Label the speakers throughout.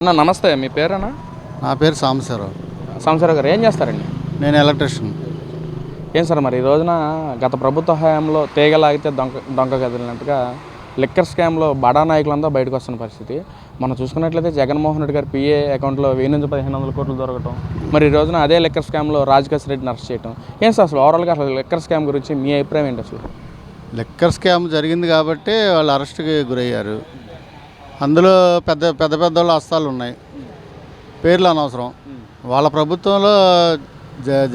Speaker 1: అన్న నమస్తే, మీ పేరేనా?
Speaker 2: నా పేరు సాంబశివరావు.
Speaker 1: సంవత్సరం గారు ఏం చేస్తారండి?
Speaker 2: నేను ఎలక్ట్రీషియన్.
Speaker 1: ఏం సార్ మరి ఈ రోజున గత ప్రభుత్వ హయాంలో తీగలాగితే డొంక కదిలినట్టుగా లిక్కర్ స్కామ్లో బడా నాయకులంతా బయటకు వస్తున్న పరిస్థితి. మనం చూసుకున్నట్లయితే జగన్మోహన్ రెడ్డి గారి పిఏ అకౌంట్లో 1000-1500 కోట్లు దొరకటం, మరి ఈ రోజున అదే లిక్కర్ స్కామ్లో రాజకేశ్ రెడ్డిని అరెస్ట్ చేయటం. ఏం సార్ అసలు ఓవరాల్గా అసలు లిక్కర్ స్కామ్ గురించి మీ అభిప్రాయం ఏంటి అసలు?
Speaker 2: లిక్కర్ స్కామ్ జరిగింది కాబట్టి వాళ్ళు అరెస్ట్కి గురయ్యారు. అందులో పెద్ద పెద్ద పెద్ద వాళ్ళ హస్తాలు ఉన్నాయి. పేర్లు అనవసరం. వాళ్ళ ప్రభుత్వంలో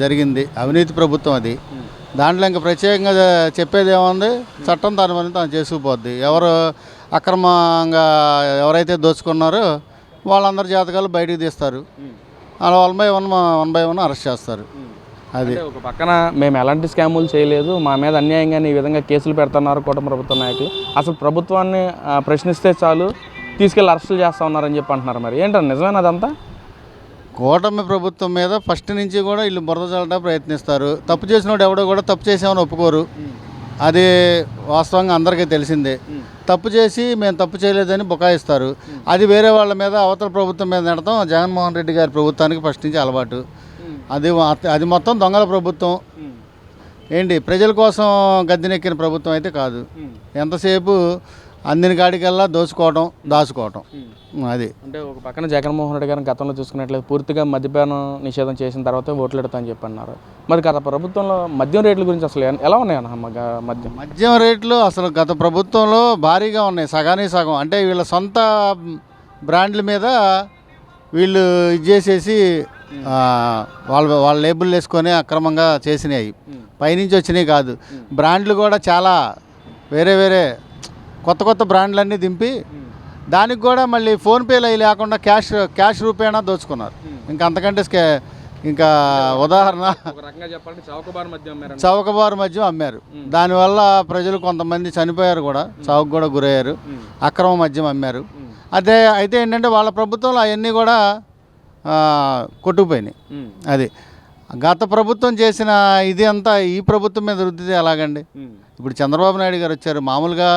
Speaker 2: జరిగింది అవినీతి ప్రభుత్వం అది. దాంట్లో ఇంకా ప్రత్యేకంగా చెప్పేది ఏముంది? చట్టం దాని పని తాను చేసుకుపోద్ది. ఎవరు అక్రమంగా ఎవరైతే దోచుకున్నారో వాళ్ళందరి జాతకాలు బయటికి తీస్తారు. అలా వన్ బై వన్ అరెస్ట్ చేస్తారు. అది
Speaker 1: ఒక పక్కన మేము ఎలాంటి స్కాములు చేయలేదు, మా మీద అన్యాయంగానే ఈ విధంగా కేసులు పెడుతున్నారు కూటమి ప్రభుత్వ నాయకులు, అసలు ప్రభుత్వాన్ని ప్రశ్నిస్తే చాలు తీసుకెళ్ళి అరెస్టులు చేస్తూ ఉన్నారని చెప్పి అంటున్నారు. మరి ఏంటంటే నిజమేనా అదంతా?
Speaker 2: కూటమి ప్రభుత్వం మీద ఫస్ట్ నుంచి కూడా వీళ్ళు బురద చల్లడానికి ప్రయత్నిస్తారు. తప్పు చేసినోడు ఎవడో కూడా తప్పు చేసామని ఒప్పుకోరు. అది వాస్తవంగా అందరికీ తెలిసిందే. తప్పు చేసి మేము తప్పు చేయలేదని బుకాయిస్తారు. అది వేరే వాళ్ళ మీద అవతల ప్రభుత్వం మీద నెడతాం జగన్మోహన్ రెడ్డి గారి ప్రభుత్వానికి ఫస్ట్ నుంచి అలవాటు. అది మొత్తం దొంగల ప్రభుత్వం. ఏంటి ప్రజల కోసం గద్దెనెక్కిన ప్రభుత్వం అయితే కాదు. ఎంతసేపు అందిన కాడికల్లా దాచుకోవటం. అది
Speaker 1: అంటే ఒక పక్కన జగన్మోహన్ రెడ్డి గారిని గతంలో చూసుకున్నట్లయితే పూర్తిగా మద్యపానం నిషేధం చేసిన తర్వాత ఓట్లు ఎడతా అని చెప్పి అన్నారు. మరి గత ప్రభుత్వంలో మద్యం రేట్ల గురించి అసలు ఎలా ఉన్నాయన్న?
Speaker 2: మద్యం రేట్లు అసలు గత ప్రభుత్వంలో భారీగా ఉన్నాయి. సగానికి సగం. అంటే వీళ్ళ సొంత బ్రాండ్ల మీద వీళ్ళు ఇది చేసేసి వాళ్ళ లేబుల్ వేసుకొని అక్రమంగా చేసినాయి. పైనుంచి వచ్చినాయి కాదు. బ్రాండ్లు కూడా చాలా వేరే కొత్త బ్రాండ్లన్నీ దింపి దానికి కూడా మళ్ళీ ఫోన్పేలు అవి లేకుండా క్యాష్ రూపేణా దోచుకున్నారు. ఇంకా అంతకంటే ఇంకా ఉదాహరణ చౌకబారు మద్యం అమ్మారు. దానివల్ల ప్రజలు కొంతమంది చనిపోయారు కూడా, చౌక కూడా గురయ్యారు. అక్రమ మద్యం అమ్మారు. అయితే ఏంటంటే వాళ్ళ ప్రభుత్వంలో అవన్నీ కూడా కొట్టుకుపోయినాయి. అది గత ప్రభుత్వం చేసిన ఇది అంతా ఈ ప్రభుత్వం మీద రుద్దితే ఎలాగండి? ఇప్పుడు చంద్రబాబు నాయుడు గారు వచ్చారు. మామూలుగా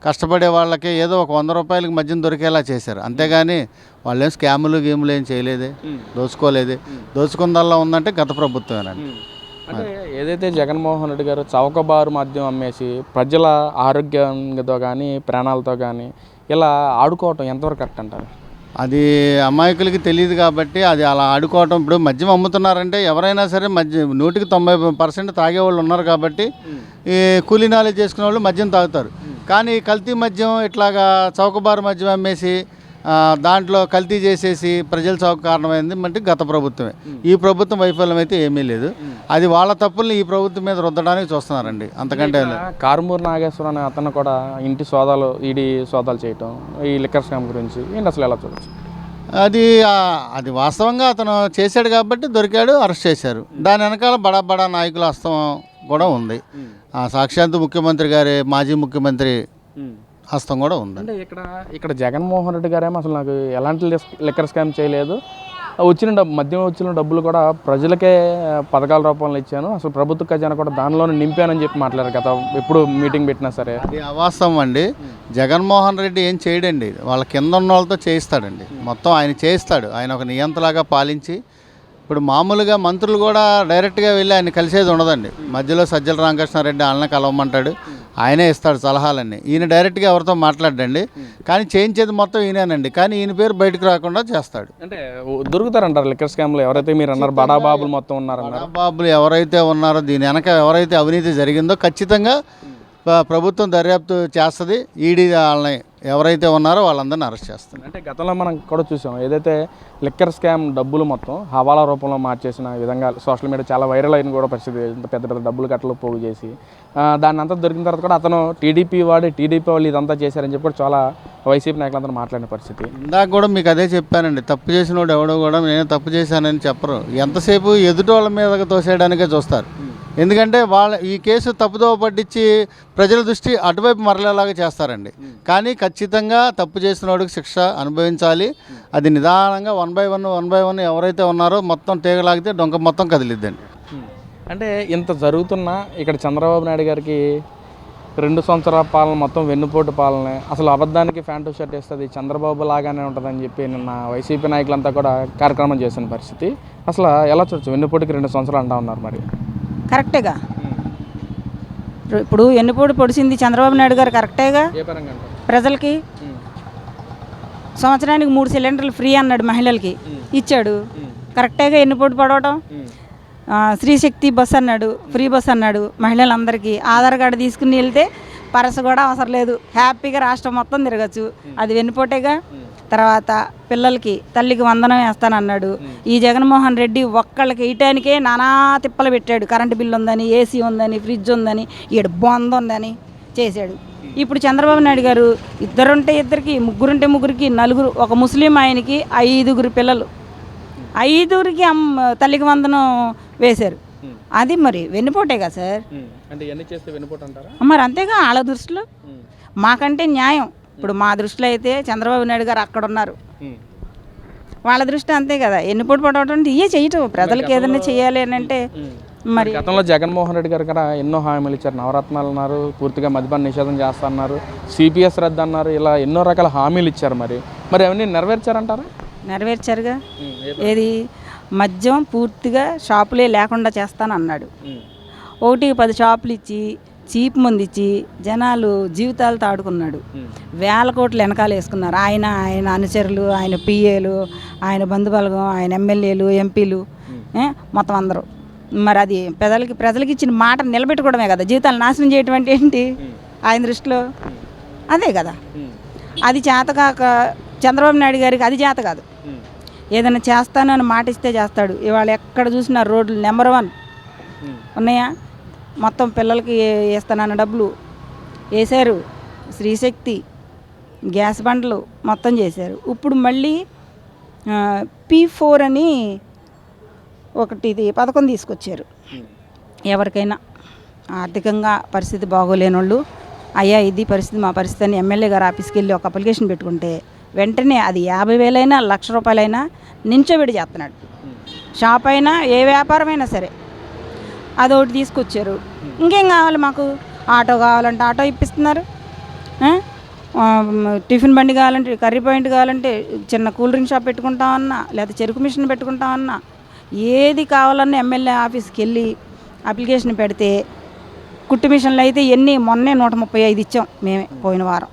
Speaker 2: కష్టపడే వాళ్ళకి ఏదో ఒక 100 రూపాయలకి మద్యం దొరికేలా చేశారు. అంతేగాని వాళ్ళేం స్కాములు గేములు ఏం చేయలేదే, దోచుకోలేదే. దోచుకుందల్లా ఉందంటే గత ప్రభుత్వమేనండి.
Speaker 1: అంటే ఏదైతే జగన్మోహన్ రెడ్డి గారు చౌకబారు మద్యం అమ్మేసి ప్రజల ఆరోగ్యంతో కానీ ప్రాణాలతో కానీ ఇలా ఆడుకోవటం ఎంతవరకు కరెక్ట్ అంటారు?
Speaker 2: అది అమాయకులకి తెలియదు కాబట్టి అది అలా ఆడుకోవటం. ఇప్పుడు మద్యం అమ్ముతున్నారంటే ఎవరైనా సరే 90% తాగేవాళ్ళు ఉన్నారు కాబట్టి ఈ కూలీ నాలెడ్జ్ చేసుకునే వాళ్ళు మద్యం తాగుతారు. కానీ కల్తీ మద్యం ఇట్లాగా చౌకబారు మద్యం అమ్మేసి దాంట్లో కల్తీ చేసేసి ప్రజల చౌక కారణమైంది అంటే గత ప్రభుత్వమే. ఈ ప్రభుత్వం వైఫల్యం అయితే ఏమీ లేదు. అది వాళ్ళ తప్పుల్ని ఈ ప్రభుత్వం మీద రుద్దడానికి చూస్తున్నారండి. అంతకంటే
Speaker 1: కారుమూరి నాగేశ్వరం అనే అతను కూడా ఇంటి సోదాలు ఈడీ సోదాలు చేయటం ఈ లిక్కర్ స్కామ్ గురించి ఏంటి అసలు ఎలా చూడవచ్చు?
Speaker 2: అది వాస్తవంగా అతను చేశాడు కాబట్టి దొరికాడు, అరెస్ట్ చేశారు. దాని వెనకాల బడా నాయకుల హస్తం కూడా ఉంది. సాక్షాత్తు ముఖ్యమంత్రి గారి మాజీ ముఖ్యమంత్రి హస్తం కూడా ఉంది.
Speaker 1: అంటే ఇక్కడ జగన్మోహన్ రెడ్డి గారేమో అసలు నాకు ఎలాంటి లిక్కర్ స్కామ్ చేయలేదు, మద్యం వచ్చిన డబ్బులు కూడా ప్రజలకే పథకాల రూపంలో ఇచ్చాను, అసలు ప్రభుత్వ ఖజానా కూడా దానిలోనే నింపానని చెప్పి మాట్లాడారు కదా ఎప్పుడు మీటింగ్ పెట్టినా సరే.
Speaker 2: అది అవాస్తవం అండి. జగన్మోహన్ రెడ్డి ఏం చేయడండి. వాళ్ళ కింద ఉన్న వాళ్ళతో చేయిస్తాడండి. మొత్తం ఆయన చేయిస్తాడు. ఆయన ఒక నియంతలాగా పాలించి ఇప్పుడు మామూలుగా మంత్రులు కూడా డైరెక్ట్గా వెళ్ళి ఆయన కలిసేది ఉండదండి. మధ్యలో సజ్జల రామకృష్ణారెడ్డి వాళ్ళని కలవమంటాడు, ఆయనే ఇస్తాడు సలహాలన్నీ. ఈయన డైరెక్ట్గా ఎవరితో మాట్లాడండి. కానీ చేయించేది మొత్తం ఈయనేనండి. కానీ ఈయన పేరు బయటకు రాకుండా చేస్తాడు.
Speaker 1: అంటే దొరుకుతారంటారు లిక్కర్ స్కామ్లో ఎవరైతే మీరు అన్నారు బడాబాబులు మొత్తం ఉన్నారన్నారు.
Speaker 2: బడాబాబులు ఎవరైతే ఉన్నారో దీని వెనక ఎవరైతే అవినీతి జరిగిందో ఖచ్చితంగా ప్రభుత్వం దర్యాప్తు చేస్తుంది. ఈడీ వాళ్ళని ఎవరైతే ఉన్నారో వాళ్ళందరినీ అరెస్ట్ చేస్తుంది.
Speaker 1: అంటే గతంలో మనం కూడా చూసాం ఏదైతే లిక్కర్ స్కామ్ డబ్బులు మొత్తం హవాలా రూపంలో మార్చేసిన విధంగా సోషల్ మీడియా చాలా వైరల్ అయిన కూడా పరిస్థితి. పెద్ద డబ్బులు కట్టలు పోగు చేసి దాన్ని అంతా దొరికిన తర్వాత కూడా అతను టీడీపీ వాళ్ళు ఇదంతా చేశారని చెప్పి కూడా చాలా వైసీపీ నాయకులందరూ మాట్లాడిన పరిస్థితి.
Speaker 2: ఇందాక కూడా మీకు అదే చెప్పానండి. తప్పు చేసినోడు ఎవడో కూడా నేను తప్పు చేశానని చెప్పరు. ఎంతసేపు ఎదుటి వాళ్ళ మీద తోసేయడానికే చూస్తారు. ఎందుకంటే ఈ కేసు తప్పుదోవ పట్టించి ప్రజల దృష్టి అటువైపు మరలేలాగా చేస్తారండి. కానీ ఖచ్చితంగా తప్పు చేసిన వాడికి శిక్ష అనుభవించాలి. అది నిదానంగా వన్ బై వన్ ఎవరైతే ఉన్నారో మొత్తం తీగలాగితే డొంక మొత్తం కదిలిద్దండి.
Speaker 1: అంటే ఇంత జరుగుతున్నా ఇక్కడ చంద్రబాబు నాయుడు గారికి 2 సంవత్సరాల పాలన మొత్తం వెన్నుపోటు పాలనే, అసలు అబద్ధానికి ప్యాంటు షర్ట్ వేస్తుంది, చంద్రబాబు లాగానే ఉంటుందని చెప్పి నిన్న వైసీపీ నాయకులంతా కూడా కార్యక్రమం చేసిన పరిస్థితి. అసలు ఎలా చూడొచ్చు? వెన్నుపోటుకి 2 సంవత్సరాలు అంటా ఉన్నారు. మరి
Speaker 3: కరెక్టేగా, ఇప్పుడు వెన్నుపోటు పొడిచింది చంద్రబాబు నాయుడు గారు కరెక్టేగా.
Speaker 1: ఏ పరంగా అంటారు?
Speaker 3: ప్రజలకి సంవత్సరానికి 3 సిలిండర్లు ఫ్రీ అన్నాడు, మహిళలకి ఇచ్చాడు. కరెక్టేగా వెన్నుపోటు పడవటం. స్త్రీశక్తి బస్ అన్నాడు, ఫ్రీ బస్ అన్నాడు మహిళలందరికీ. ఆధార్ కార్డు తీసుకుని వెళ్తే పరస కూడా అవసరం లేదు, హ్యాపీగా రాష్ట్రం మొత్తం తిరగచ్చు. అది వెన్నుపోటేగా. తర్వాత పిల్లలకి తల్లికి వందనం వేస్తానన్నాడు. ఈ జగన్మోహన్ రెడ్డి ఒక్కళ్ళకి వేయటానికే నానా తిప్పలు పెట్టాడు. కరెంటు బిల్లు ఉందని, ఏసీ ఉందని, ఫ్రిడ్జ్ ఉందని, ఈడ బొంద ఉందని చేశాడు. ఇప్పుడు చంద్రబాబు నాయుడు గారు ఇద్దరుంటే ఇద్దరికి, ముగ్గురుంటే ముగ్గురికి, నలుగురు, ఒక ముస్లిం ఆయనకి 5 పిల్లలు, 5కి తల్లికి వందనం వేశారు. అది మరి వెన్నుపోటేగా సార్.
Speaker 1: అంటే ఎన్ని చేస్తే వెన్నుపోటు అంటారా?
Speaker 3: మరి అంతేగా వాళ్ళ దృష్టిలో. మాకంటే న్యాయం. ఇప్పుడు మా దృష్టిలో అయితే చంద్రబాబు నాయుడు గారు అక్కడ ఉన్నారు, వాళ్ళ దృష్టి అంతే కదా. ఎన్నిపోటు పడవటం ఇవే చేయటం. ప్రజలకు ఏదైనా చేయాలి అని అంటే మరి
Speaker 1: గతంలో జగన్మోహన్ రెడ్డి గారు కదా ఎన్నో హామీలు ఇచ్చారు. నవరత్నాలు అన్నారు, పూర్తిగా మద్యపాన నిషేధం చేస్తా అన్నారు, సిపిఎస్ రద్దు అన్నారు, ఇలా ఎన్నో రకాల హామీలు ఇచ్చారు. మరి అవన్నీ నెరవేర్చారంటారా?
Speaker 3: నెరవేర్చారుగా. ఏది మద్యం పూర్తిగా షాపులే లేకుండా చేస్తానన్నాడు. 1కి 10 షాపులు ఇచ్చి చీప్ మంది ఇచ్చి జనాలు జీవితాలతో ఆడుకున్నాడు. వేల కోట్లు వెనకాల వేసుకున్నారు. ఆయన అనుచరులు, ఆయన పిఏలు, ఆయన బంధుబలగం, ఆయన ఎమ్మెల్యేలు, ఎంపీలు, మొత్తం అందరూ. మరి అది ప్రజలకి ఇచ్చిన మాట నిలబెట్టుకోవడమే కదా. జీవితాలు నాశనం చేయటం అంటే ఏంటి ఆయన దృష్టిలో? అదే కదా. అది చేతకాక చంద్రబాబు నాయుడు గారికి అది చేత కాదు. ఏదైనా చేస్తానని మాట ఇస్తే చేస్తాడు. ఇవాళ ఎక్కడ చూసినా రోడ్లు నెంబర్ 1 ఉన్నాయా? మొత్తం పిల్లలకి వేస్తానన్న డబ్బులు వేశారు. స్త్రీశక్తి, గ్యాస్ బండ్లు మొత్తం చేశారు. ఇప్పుడు మళ్ళీ P4 అని ఒకటి పథకం తీసుకొచ్చారు. ఎవరికైనా ఆర్థికంగా పరిస్థితి బాగోలేని వాళ్ళు, అయ్యా ఇది పరిస్థితి, మా పరిస్థితి అని ఎమ్మెల్యే గారు ఆఫీస్కి వెళ్ళి ఒక అప్లికేషన్ పెట్టుకుంటే వెంటనే అది 50,000 లక్ష రూపాయలైనా నించోబెడి చేస్తున్నాడు. షాప్ అయినా ఏ వ్యాపారమైనా సరే అదొకటి తీసుకొచ్చారు. ఇంకేం కావాలి మాకు? ఆటో కావాలంటే ఆటో ఇప్పిస్తున్నారు, టిఫిన్ బండి కావాలంటే, కర్రీ పాయింట్ కావాలంటే, చిన్న కూల్ డ్రింక్ షాప్ పెట్టుకుంటామన్నా, లేదా చెరుకు మిషన్ పెట్టుకుంటామన్నా, ఏది కావాలన్నా ఎమ్మెల్యే ఆఫీస్కి వెళ్ళి అప్లికేషన్ పెడితే, కుట్టు మిషన్లు అయితే మొన్నే 135 ఇచ్చాం మేమే పోయిన వారం.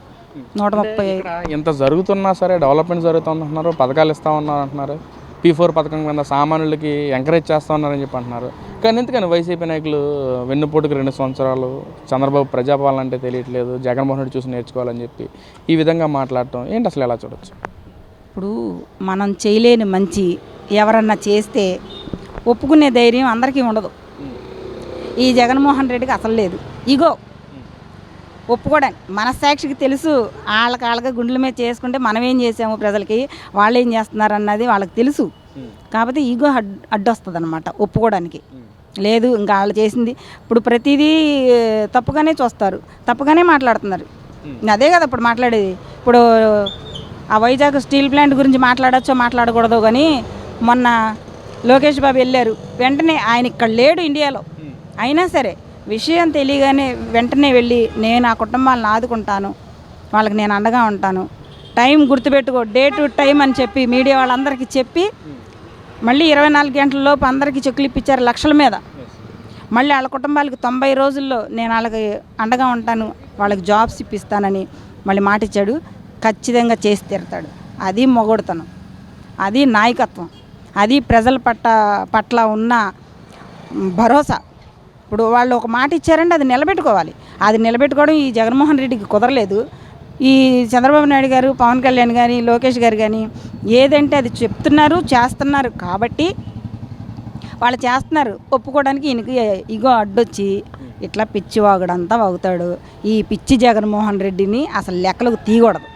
Speaker 3: 135.
Speaker 1: ఇంత జరుగుతున్నా సరే డెవలప్మెంట్ జరుగుతుంది అంటున్నారు, పథకాలు ఇస్తా ఉన్నారు అంటున్నారు. P4 పథకం కింద సామాన్యులకి ఎంకరేజ్ చేస్తూ ఉన్నారని చెప్పి అంటున్నారు. కానీ ఎందుకని వైసీపీ నాయకులు వెన్నుపోటుకు 2 సంవత్సరాలు, చంద్రబాబు ప్రజాపాలన అంటే తెలియట్లేదు, జగన్మోహన్ రెడ్డి చూసి నేర్చుకోవాలని చెప్పి ఈ విధంగా మాట్లాడటం ఏంటి? అసలు ఎలా చూడొచ్చు?
Speaker 3: ఇప్పుడు మనం చేయలేని మంచి ఎవరన్నా చేస్తే ఒప్పుకునే ధైర్యం అందరికీ ఉండదు. ఈ జగన్మోహన్ రెడ్డికి అసలు లేదు. ఇగో ఒప్పుకోవడానికి మనస్సాక్షికి తెలుసు. వాళ్ళకి గుండెల మీద చేసుకుంటే మనం ఏం చేసాము ప్రజలకి, వాళ్ళు ఏం చేస్తున్నారు అన్నది వాళ్ళకి తెలుసు. కాకపోతే ఈగో అడ్డొస్తుంది అనమాట ఒప్పుకోవడానికి. లేదు ఇంకా వాళ్ళు చేసింది ఇప్పుడు ప్రతిదీ తప్పుగానే చూస్తారు, తప్పుగానే మాట్లాడుతున్నారు. అదే కదా ఇప్పుడు మాట్లాడేది. ఇప్పుడు ఆ వైజాగ్ స్టీల్ ప్లాంట్ గురించి మాట్లాడచ్చో మాట్లాడకూడదు, కానీ మొన్న లోకేష్ బాబు వెళ్ళారు. వెంటనే ఆయన ఇక్కడ లేడు ఇండియాలో, అయినా సరే విషయం తెలియగానే వెంటనే వెళ్ళి నేను ఆ కుటుంబాలను ఆదుకుంటాను, వాళ్ళకి నేను అండగా ఉంటాను, టైం గుర్తుపెట్టుకో, డే టు టైం అని చెప్పి మీడియా వాళ్ళందరికీ చెప్పి మళ్ళీ 24 గంటల లోపు అందరికీ చెక్కులు ఇప్పించారు లక్షల మీద. మళ్ళీ వాళ్ళ కుటుంబాలకు 90 రోజుల్లో నేను వాళ్ళకి అండగా ఉంటాను, వాళ్ళకి జాబ్స్ ఇప్పిస్తానని మళ్ళీ మాట ఇచ్చాడు. ఖచ్చితంగా చేసి తీరుతాడు. అది మొగొడతనం, అది నాయకత్వం, అది ప్రజల పట్ల ఉన్న భరోసా. ఇప్పుడు వాళ్ళు ఒక మాట ఇచ్చారంటే అది నిలబెట్టుకోవాలి. అది నిలబెట్టుకోవడం ఈ జగన్మోహన్ రెడ్డికి కుదరలేదు. ఈ చంద్రబాబు నాయుడు గారు, పవన్ కళ్యాణ్ కానీ, లోకేష్ గారు కానీ ఏదంటే అది చెప్తున్నారు, చేస్తున్నారు. కాబట్టి వాళ్ళు చేస్తున్నారు, ఒప్పుకోవడానికి ఈయనకి ఇగో అడ్డొచ్చి ఇట్లా పిచ్చి వాగుడంతా వాగుతాడు. ఈ పిచ్చి జగన్మోహన్ రెడ్డిని అసలు లెక్కలకు తీయకూడదు.